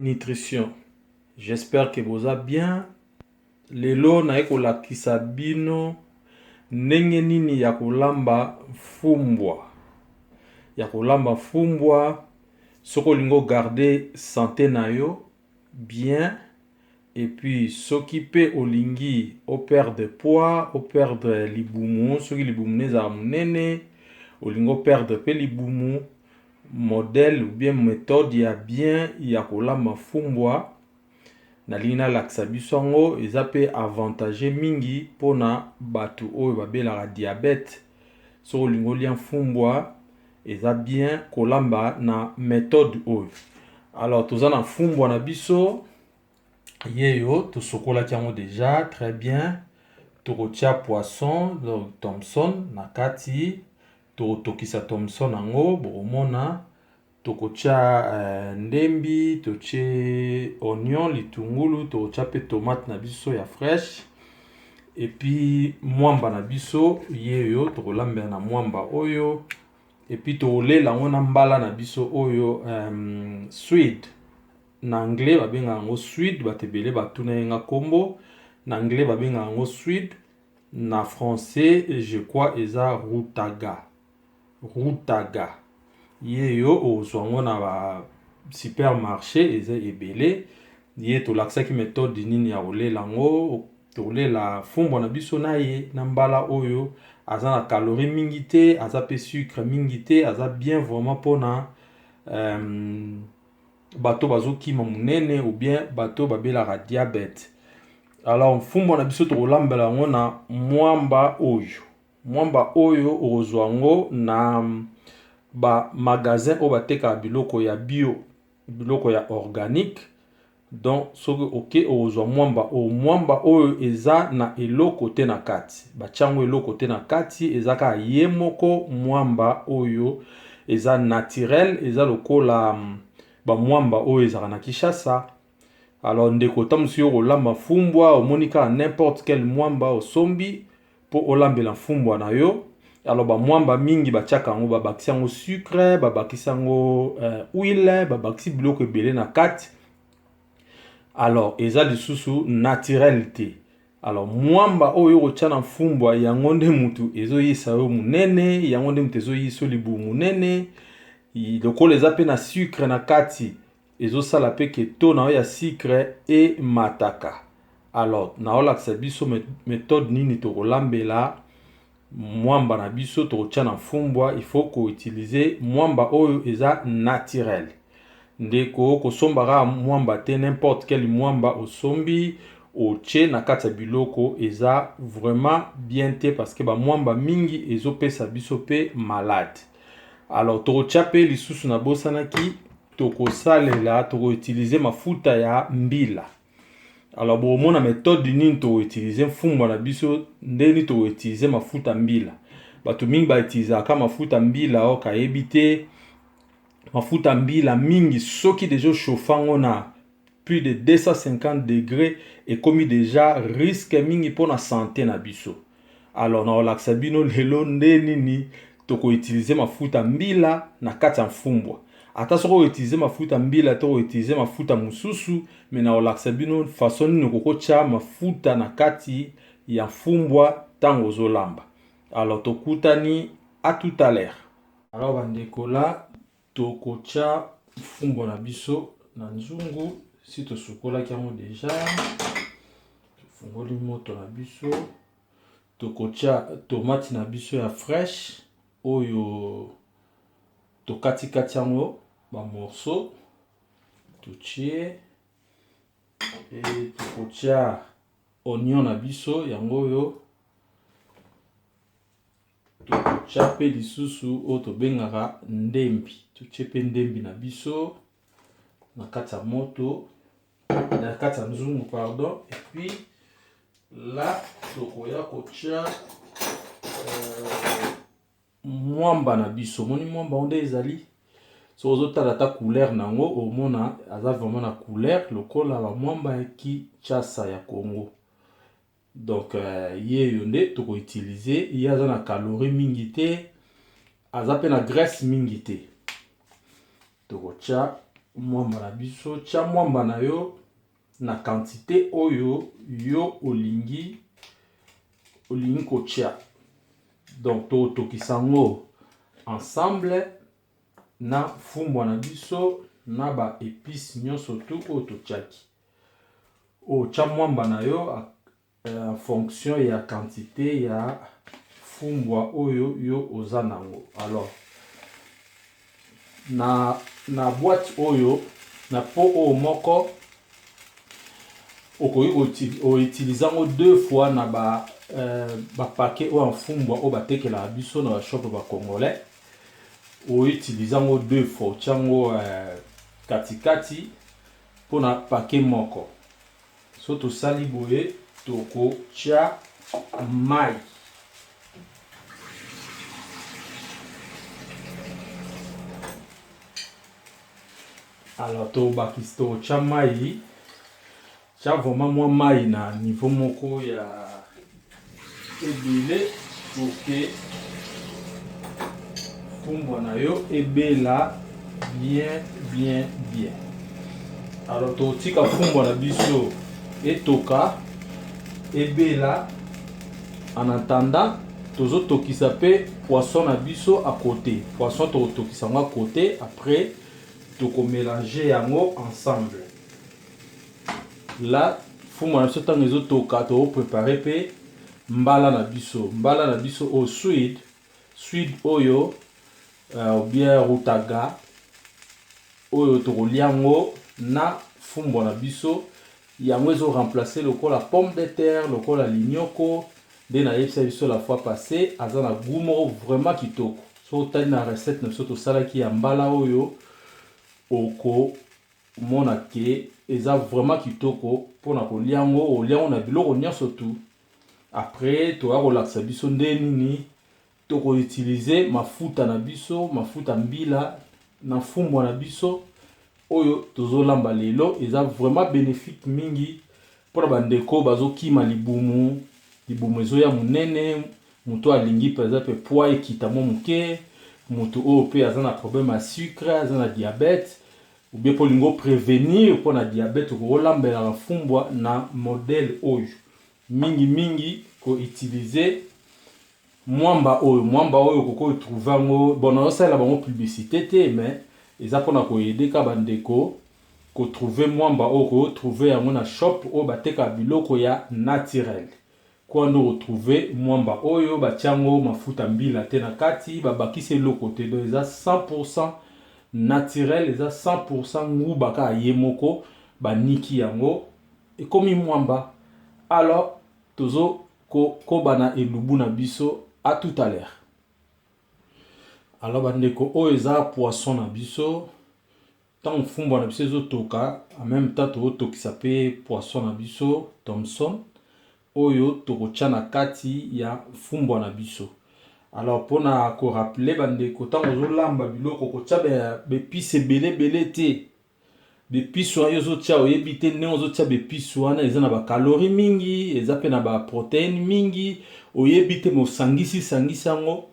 Nutrition. J'espère que vous allez bien. Lelo na ekolakisa bino ndenge nini ya kolamba fumbwa. Ya kolamba fumbwa soko lingo garder santé na yo bien et puis s'occuper olingi au perdre poids, au perdre libumu, soki libumu neza munene, olingo perdre pe libumu. Modèle ou bien méthode ya bien ya kolamba fumbwa na lina laksa bisongo eza pe avantage mingi pona batu oyo babelaka diabète. So olingo lia fumbwa eza bien kolamba na méthode oyo. Alors toza na fumbwa na biso yeyo to sokola kiango déjà très bien. Tokotia poisson donc Thomson na kati tokisa Thomson nango bokomona tokotia ndembi totie oignon litungulu tokotia pe tomate na biso ya fraîche et puis mwamba na biso yeyo tokolambela na mwamba oyo et puis tokolela ngo na mbala na biso oyo sweet na anglais babenga yango sweet batebele batuna yenga kombo na anglais babenga yango sweet na français je crois eza rutaga yeyo ozwango na ba supermarché eza ebele ye tolakisaki méthode nini ya kolela ngo tokolela fumbwa na biso na ye na mbala oyo aza na calorie mingi te aza pe sucre mingi te aza bien vraiment pona bato bazokima munene ou bien bato babelaka diabète. Alors fumbwa na biso tokolambela ngo na mwamba oyo ozwango na ba magasin o bateka biloko ya bio, biloko ya organique. Donc soki oke ozwa mwamba oyo eza na eloko te na kati bachango eloko te na kati eza ka ye moko mwamba oyo eza naturel eza lokola ba mwamba oyo ezaka na Kinshasa. Alors ndeko tamusi yo kolamba fumbwa omonika n'importe quel mwamba osombi po olambela fumbwa na yo. Alors ba mwamba mingi batiaka yango babakisi yango sucre, babakisi yango huile, babakisi biloko ebele na kati. Alors eza lisusu naturel te. Alors mwamba oyo kotia na fumbwa yango nde mutu ezoyisa yo munene, yango nde mutu ezoyisa libu munene. Lokola eza pe na sucre na kati ezosala pe ke to na yo ya sucre e mataka. Alors naolakisa biso méthode nini tokolambela mwamba na biso tokotia na fumbwa. Il faut ko utiliser mwamba oyo eza naturel. Ndeko kosombaka mwamba te n'importe quel mwamba osombi otie na kati ya biloko eza vraiment bien te parce que ba mwamba mingi ezopesa biso pe malade. Alors tokotia pe lisusu na bosanaki tokosalela utiliser mafuta ya mbila. Alors bomona méthode nini utiliser fumbwa na biso ndeni utiliser mafuta mbila. Bato mingi ba utilizaka mafuta mbila o kayebi te. Mafuta mbila mingi soki deja chauffango na plus de 250 degrés et comme déjà risque mingi pour la santé na biso. Alors na olakisa bino lelo ndeni toko utiliser mafuta mbila na kati ya fumbwa. Ata soko utiliser mafuta mbila to utiliser mafuta mususu mais na olakisa bino façon nini kokotia mafuta na kati ya fumbwa tango zolamba. Alors tokutani à tout à l'heure. Alors bandekola tokotia fumbwa na biso na nzungu si tosukola kiango déjà tofungoli moto na biso tokotia tomate na biso ya fraîche oyo tokati yango ba morceau totie et tokotia oignon na biso yango yo tokotia pe lisusu oyo tobengaka ndembi totie pe ndembi na biso na kati ya moto na kati ya nzungu pardon. Et puis là tokoya kotia mwamba na biso moni mwamba onde ezali so ozotala ta couleur nango omona aza vraiment na couleur lokola ba mwamba ya Kinshasa ya Congo. Donc yeyo nde toko utiliser ye aza na calorie mingi te aza pe na graisse mingi te. Tokotia mwamba na biso, tia mwamba na yo na quantité oyo yo olingi kotia. Donc tokisa ngo ensemble na fumbwa na biso na ba épices nyonso tu oyo totiaki. Tia mwamba na yo en fonction ya quantité ya fumbwa oyo yo oza nango. Alors na boîte oyo na pot oyo moko okoki utiliser ngo 2 fois na ba paquet oyo en fumbwa oyo batekela biso na ba shop ba congolais. Utiliser ngo 2 fois, tia ngo katikati pour na paquet moko. So tosali boye tokotia mai. Alors tobakisi tokotia mai, tia vraiment mwa mai na niveau moko ya ebele pour que fumbwa na yo ebela bien. Alors totika fumbwa na biso etoka ebela. En attendant tozo tokisa pe poisson na biso à côté. Poisson tokisa ngo à côté, après toko mélanger yango ensemble. Là fumbwa na biso tango ezo toka to préparer pe mbala na biso au sweet oyo ou bien rutaga oyo tokoliango na fumbwa na biso. Yango ezo remplacer lokola pomme de terre, lokola lignoko de na yebisa biso la fois passée. Aza na goût moko vraiment kitoko. So tali na recette na biso tosalaki ya mbala oyo oko mona ke eza vraiment kitoko pona koliango oliango na biloko nyonso tu. Après toya kolakisa biso nde nini toko utiliser mafuta na biso, mafuta mbila na fumbwa na biso oyo tozolamba lelo. Eza vraiment bénéfique mingi pour bandeko bazokima libumu ezoya munene, muto alingi par exemple poids ekita mo muke, muto oyo pe aza na problème à sucre, aza na diabète ou bien pour lingo prévenir pour na diabète kolambela na fumbwa na modèle oyo mingi ko utiliser mwamba oyo koko trouver ngo bon na osala bango publicité te, mais eza pona ko aider ka bandeko ko trouver mwamba oyo ko trouver yango na shop oyo bateka biloko ya naturel. Kwa ndo retrouver mwamba oyo batiango mafuta mbila te na kati babakisi eloko te, donc eza 100% naturel, eza 100% nguba ka yemoko baniki yango ekomi mwamba. Alors tozo ko bana elubu na biso. À tout à l'heure. Alors bandeko oyo eza poisson na biso, tant fumbwa na biso ezo toka en même temps to tokisa pe poisson na biso Thomson oyo tokotia na kati ya fumbwa na biso. Alors pona ko rappeler bandeko tant ozolamba biloko kotia bepice ebele te. Bepice wana ozotia oyebi te ndenge ozotia bepice wana eza na ba calories mingi, eza pe na ba protéines mingi, oyebi te mosangisi yango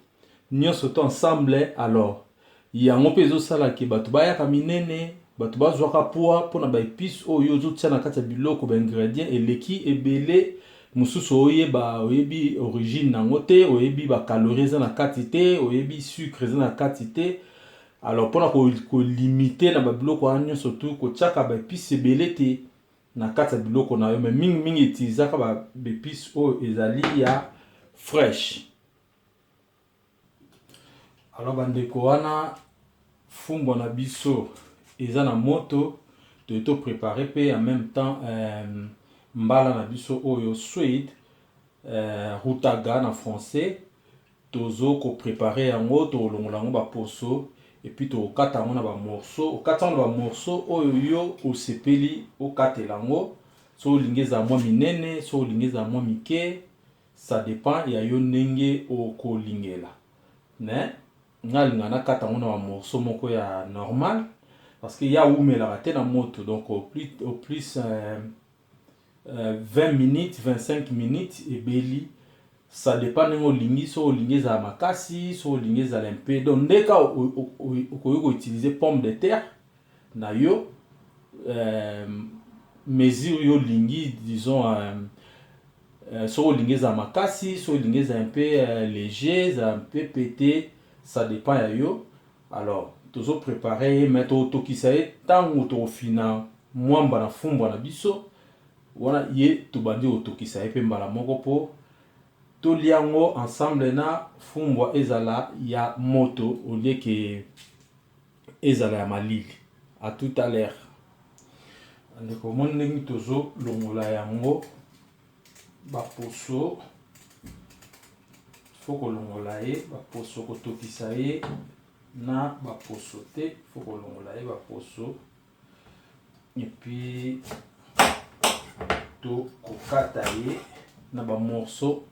nyonso to ensemble. Alors yango pe ezosala ke bato bayaka minene, bato bazwaka poids pona ba épices oyo ozotia na kati ya biloko ba ingrédients eleki ebele. Mususu oyebi origine nango te, oyebi ba calories eza na kati te, oyebi sucre eza na kati te. Alors pona ko limiter na ba biloko wana nyonso tu kotiaka ba épices ebele te na kati ya biloko na yo, mais mingi utilisaka ba épices oyo ezali ya fresh. Alors bandeko wana fumbwa na biso eza na moto to préparer pe en même temps mbala na biso oyo sweet rutaga na français tozo ko préparer yango to longola ngo ba poso et puis to kata ngo na ba morceaux, okata ngo ba morceaux oyo yo osepeli okatela ngo. So olingeza mwa minene, so olingeza mwa mike, ça dépend ya yo ndenge okolingela. Ne ngalinga na kata ngo na ba morceaux moko ya normal parce que ya umela te na moto, donc au plus 20 minutes 25 minutes ebeli. Ça dépend de l'olingi, so olingi za makasi, so olingi za lempe. Donc ndeka okoki ko utiliser pomme de terre na yo mesure yo lingi, disons soit lingi za makasi, soit lingi za un peu léger, za un peu pété, ça dépend ya yo. Alors toujours préparer mettre au kisaye tango to fina mwamba na fumba na biso wana ye tobandi au kisaye pe mbala moko po to liango ensemble na fumbwa ezala ya moto au lieu que ezala ya malili. À tout à l'heure. Ndeko mon ndenge tozo longola yango ba poso foko longola ye ba poso ko tokisa ye na ba poso te foko longola ye ba poso et puis to kokata ye na ba morceau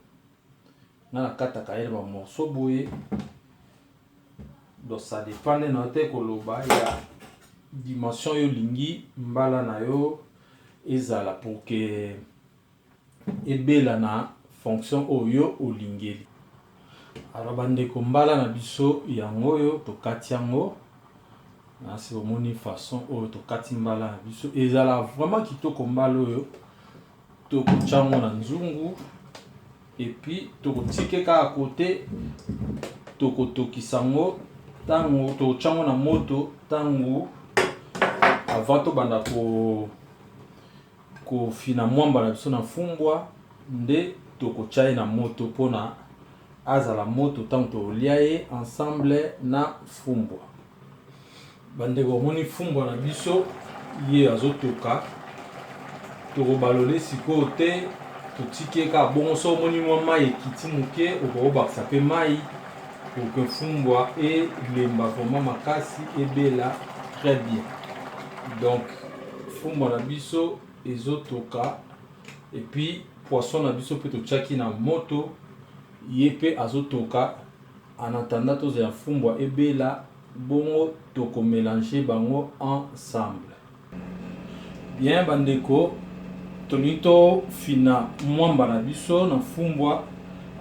na kata ka ye ba morceau boye. Donc ça dépend de notre koloba ya dimension yo lingi mbala na yo ezala pour que ebela na fonction oyo olingeli. Alors bandeko mbala na biso yango yo tokati yango na c'est omoni façon oyo tokati mbala na biso ezala vraiment kitoko mbala oyo tokochango na nzungu et puis tokotike ka côté tokotokisango tango tokochango na moto tango avant to banda ko fina mwamba na biso na fumbwa nde tokochaye na moto pona azala moto tango to liaye ensemble na fumbwa. Bandeko moni fumbwa na biso ye azotoka toko balole siko te totike ka bongo so moni mwa mai ekiti moke okobakisa pe mai pour que fumbwa et lemba vraiment makasi ebela très bien. Donc fumbwa na biso ezotoka et puis poisson na biso pe tochaki na moto ye pe azotoka en attendant to ya fumbwa ebela bongo toko mélanger bango ensemble. Bien bandeko tonito fina mwamba na biso na fumbwa.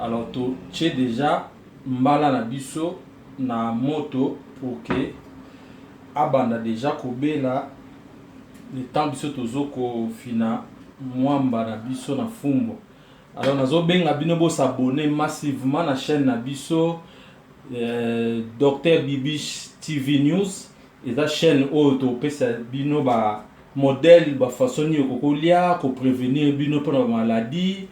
Alors to tche déjà mbala na biso na moto pour que abanda déjà kobela le temps biso tozoko fina mwamba na biso na fumbwa. Alors nazo benga bino bo s'abonner massivement na chaîne na biso Dr Bibish TV News et la chaîne oyo to pesa bino ba modèle ba façon yo kokolia ko prévenir bino pour la maladie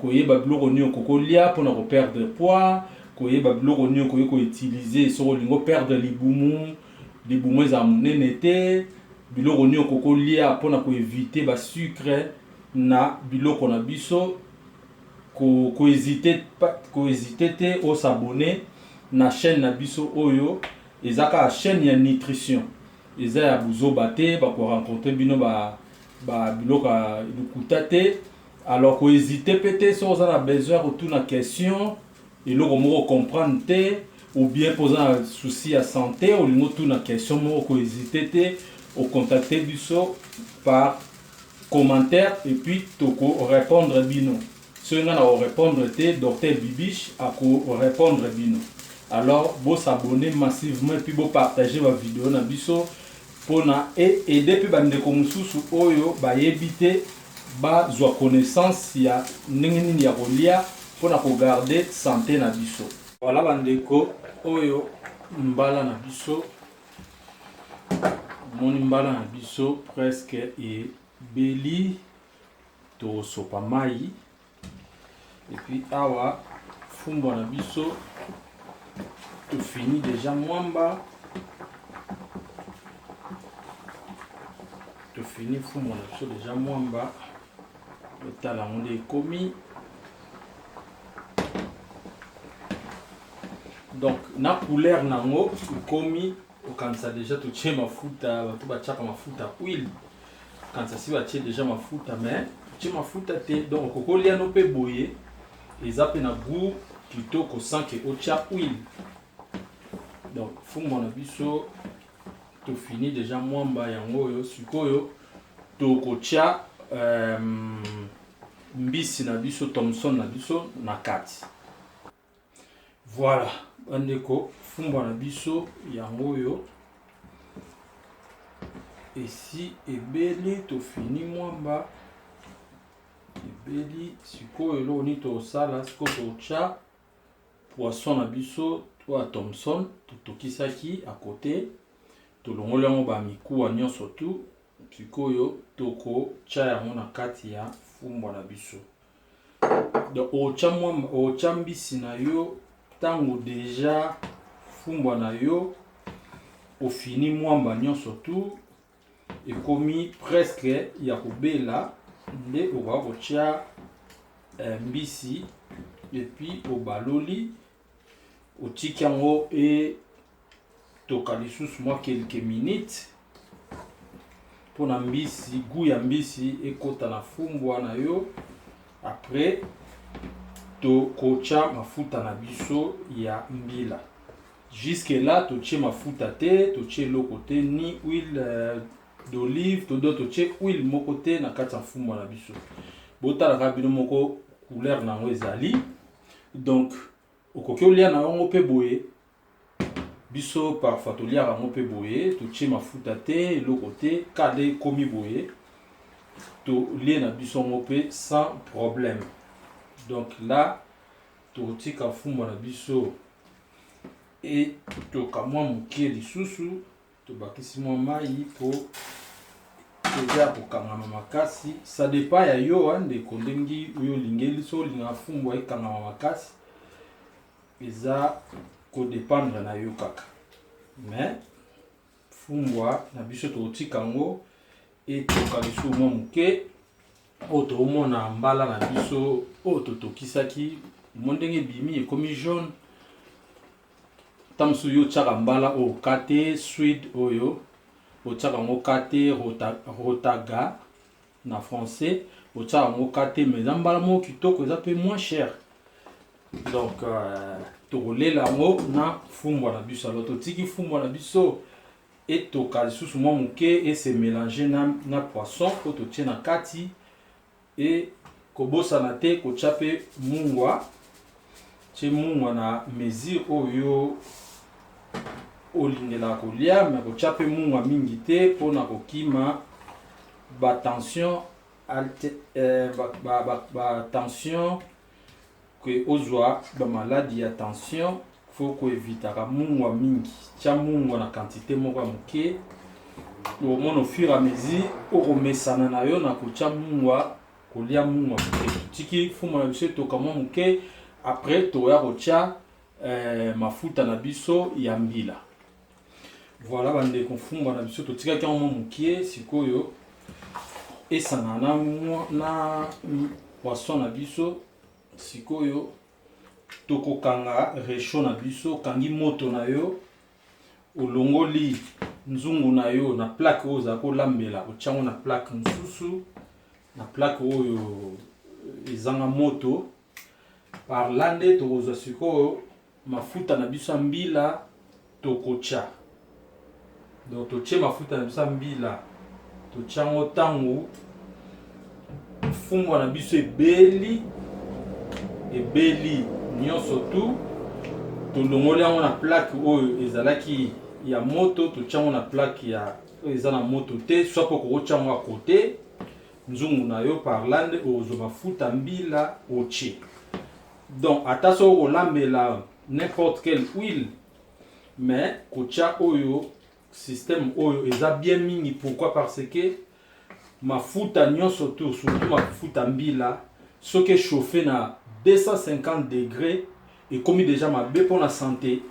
koyeba biloko nio kokolia pour na perdre poids koyeba biloko nio ko utiliser so lingo perdre libumu za munene te biloko nio kokolia pour na ko éviter ba sucre na biloko na biso ko hésiter te au s'abonner na chaîne na biso oyo ezaka chaîne ya nutrition eza ya buzoba te ba ko rencontrer bino ba biloko lukuta te. Alors ko hésiter peut-être si vous avez besoin de toute question et le mot comprendre te ou bien poser un souci à santé ou le toute la question mo ko hésiter te au contacter biso par commentaire et puis toko répondre bino. Si on a répondre te Dr Bibish a ko répondre bino. Alors vous s'abonner massivement et puis vous partager ma vidéo na biso pour na aider puis bande ko mususu oyo ba yebite ba zwa connaissance ya ndenge nini ya kolia pour na ko garder santé na biso. Voilà bandeko oyo mbala na biso moni mbala na biso presque et beli to sopa mai et puis awa fumbwa na biso to fini déjà mwamba to fini fumbwa na biso déjà mwamba tala nde komi. Donc na couleur nango komi quand ça déjà tout tient mafuta tout ba chapa mafuta huile quand ça si va tient déjà mafuta mais tient mafuta te donc kokolia no pe boye eza pe na goût kitoko sans que o tia huile. Donc fumbwa na biso to fini déjà mwamba yango yo sikoyo to ko tia mbisi na biso Thomson na biso na kati. Voilà bandeko fumbwa na biso yango yo esi ebeli tofini mwamba ebeli sikoyo eloko nini tosala sikoyo totya poisson na biso to ya Thomson totokisaki à côté tolongoli yango bamikuwa nyonso tu sikoyo tokotya yango na kati ya fumbwa na biso. Donc otya mbisi na yo ntango deja fumbwa na yo ofini mwamba nyonso tu ekomi presque ya kobela nde okoka kotya mbisi epuis obaloli otiki yango etoka lisusu mwa quelques minutes mpona mbisi goût ya mbisi ekota na fumbwa na yo. Après tokotya mafuta na biso ya mbila. Jusque là totye mafuta te, totye eloko te, ni huile d'olive, totye huile moko te na kati ya fumbwa na biso. Botalaka bino moko couleur nango ezali. Donc okoki olia na yango mpe boye. Biso parfois toliaka yango mpe boye, totye mafuta te, eloko te, kade ekomi boye. Tolie na biso yango mpe sans problème. Donc là tokotika fumbwa na biso et tokamwa moke lisusu tobakisi mwa mai mpo eza kokangama makasi. Ça dépend ya yo ndeko ndenge oyo olingeli, so olinga fumbwa ekangama makasi eza kodépendre na yo kaka. Mais fumbwa na biso tokotika yango et tokalisu mwa moke oyo toomona mbala na biso oyo totokisaki mo ndenge bimi ekomi jaune. Tamsu yo tshaka mbala oyo kate swede oyo otshaka yango kate rotaga na français otshaka yango kate mais eza mbala moko kitoko eza pe moins cher. Donc tokolela yango na fumbwa na biso. Alors totiki fumbwa na biso etoka lisusu mwa moke et se mélanger na poisson po totye na kati et kobosana te kotya pe mungwa. Tye mungwa na mesure oyo olingela kolia, mais kotya pe mungwa mingi te mpona kokima batension tension ke ozwa bamaladi ya tension. Faut koevitaka mungwa mingi, tya mungwa na quantité moko ya moke. Omona au fur et à mesure okomesana na yo na kotya mungwa kolia mungwa moke. Tiki fumbwa na biso tokamwa moke. Après toya kotya mafuta na biso ya mbila. Voilà bandeko fumbwa na biso totikaki yango moke sikoyo esangana na poisson na biso. Sikoyo tokokanga réchaud na biso, kangi moto na yo olongoli nzungu na yo na plaque oyo oza kolambela otyango na plaque mosusu na plaque oyo ezanga moto. Par là nde tokozwa sikoyo mafuta na biso ya mbila tokotya. Donc totye mafuta na biso ya mbila totyango ntango fumbwa na biso ebeli nyonso tu tolongoli yango na plaque oyo ezalaki ya moto totyango na plaque ya oyo eza na moto te, soit po kokotya yango à côté nzungu na yo. Par là nde ozwa mafuta mbila otye. Donc ata so kolambela n'importe quelle huile, mais kotya oyo système oyo eza bien mingi. Pourquoi? Parce que mafuta nyonso tu, surtout mafuta mbila, soki chauffe na 250 degrés et comme déjà mabe pour la santé.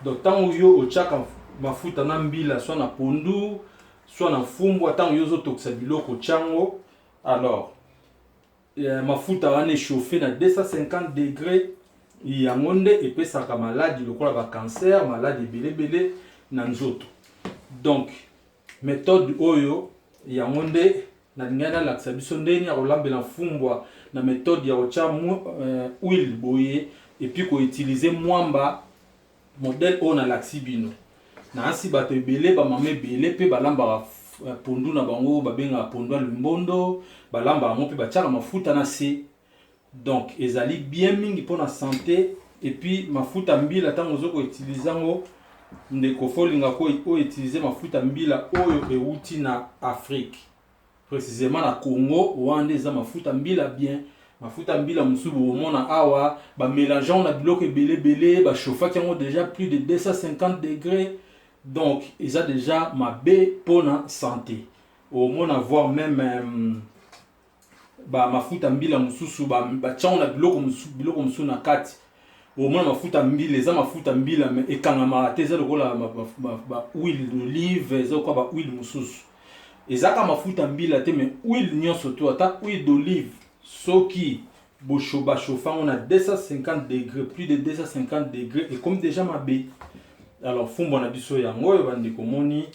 Donc tant yo otchaka mafuta na mbila soit na pondu soit na fumbwa, tant yo zo tokisa biloko tchango, alors mafuta wana chauffer na 250 degrés yango nde epesaka maladi lokola ba cancer, maladi belebele na nzoto. Donc méthode oyo yango nde na ngana lakisa biso ndeni ya kolambela fumbwa na méthode ya otcha huile boye et puis ko utiliser mwamba modèle on a laxibino na asi bato ebele ba mame ebele pe balamba pondu na bango babenga pondu ya lumbondo balamba bango pe batiaka mafuta na se. Donc ezali bien mingi pour la santé et puis mafuta mbila tango zoko utiliser ngo ndeko folinga ko utiliser mafuta mbila oyo euti na Afrique, précisément na Congo wande za mafuta mbila bien. Mafuta mbila musubu omona awa ba mélangeant na biloko belé ba chauffa qui ont déjà plus de 250 degrés, donc ils ont déjà mabe pona santé. Omona voir même ba mafuta mbila mususu ba chana biloko mususu na kati. Omona mafuta mbila eza mafuta mbila me ekangama te eza lokola ba huile d'olive eza kwa ba huile mususu. Ezaka mafuta mbila te me huile nyonso to ata huile d'olive soki bochoba chauffant on a 250 degrés, plus de 250 degrés et comme déjà mabe. Alors fumbo na biso yango bandi komoni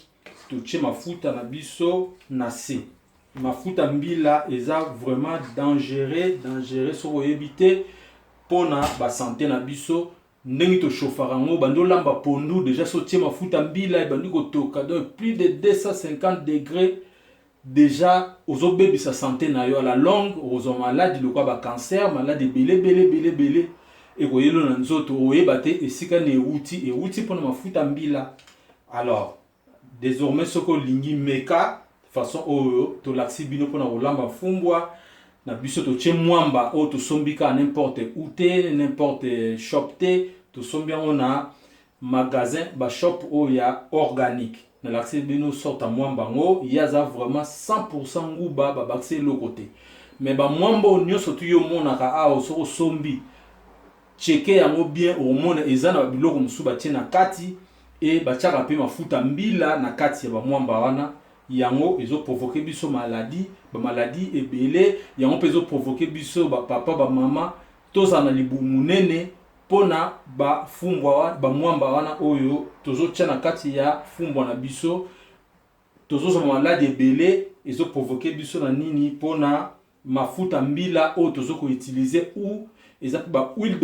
tuche mafuta na biso na se. Mafuta mbila eza vraiment dangereux so éviter pona ba santé na biso ndenge to chauffara ngo bando lamba pondu déjà sotie mafuta mbila e bandi ko toka donc plus de 250 degrés déjà ozo bebi sa santé na yo à la longue ozo maladie le quoi ba cancer maladie belé et koyelo na nzoto oyeba te esika ne euti pona mafuta mbila. Alors désormais soko lingi meka façon oyo to laxi bino pona rolamba fumbwa na biso to tche mwamba o to sombika n'importe où te n'importe shop te to sombia on a magasin ba shop o ya organique na laxi bino sorta mwamba ngo yaza vraiment 100% nguba ba baxé le côté mais ba mwamba o nyoso tu yo mona ka a o so sombi checker yango bien o mona ezana biloko musuba tie na kati et ba tchaka pe mafuta mbila na kati ya ba mwamba wana yango ezo provoquer biso maladie ba maladie ebele yango pezo provoquer biso ba papa ba mama toza na libu munene pona ba fumbwa ba mwamba wana oyo tozo tia na kati ya fumbwa na biso tozo za maladie ebele ezo provoquer biso na nini pona mafuta mbila o tozo ko utiliser ou eza ba huile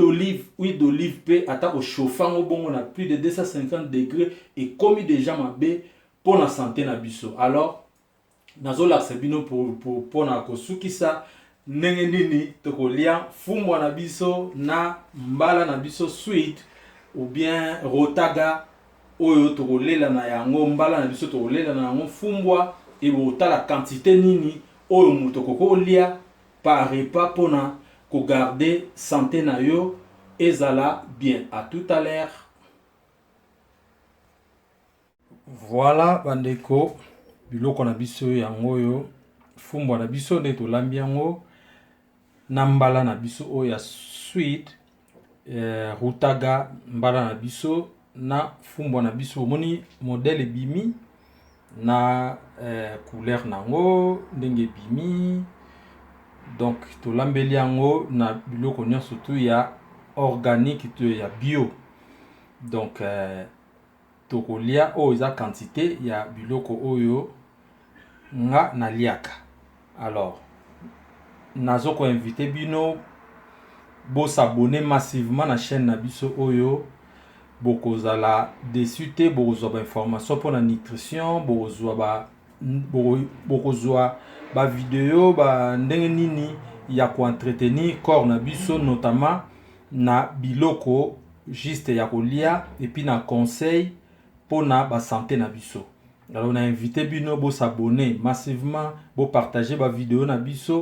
d'olive pe ata au chauffant au bongo na plus de 250 degrés et comme déjà mabe pour la santé na biso. Alors nazo la sebino pour na kosukisa ndenge nini tokolia fumbwa na biso na mbala na biso sweet ou bien rotaga oyo tokolela na yango mbala na biso tokolela na yango fumbwa et la quantité nini oyo muto kokolia par repas pona ko garder santé na yo ezala bien. À tout à l'heure. Voilà bandeko biloko na biso yango yo fumbwa na biso nde tolambi yango na mbala na biso oyo ya sweet rutaga mbala na biso na fumbwa na biso omoni modèle bimi na couleur nango ndenge bimi. Donc tolambeli yango na biloko nyonso tu ya organique tu ya bio. Donc tokolia o eza quantité ya biloko oyo nga na liaka. Alors nazo ko inviter bino bo s'abonner massivement na chaîne na biso oyo bokozala dessus te bokozwa ba information pour la nutrition bokozwa ba vidéo ba ndenge nini ya ko entretenir corps na biso notamment na biloko juste ya kolia et puis na conseil pour na ba santé na biso. Alors on a invité bino bo s'abonner massivement bo partager ba vidéo na biso.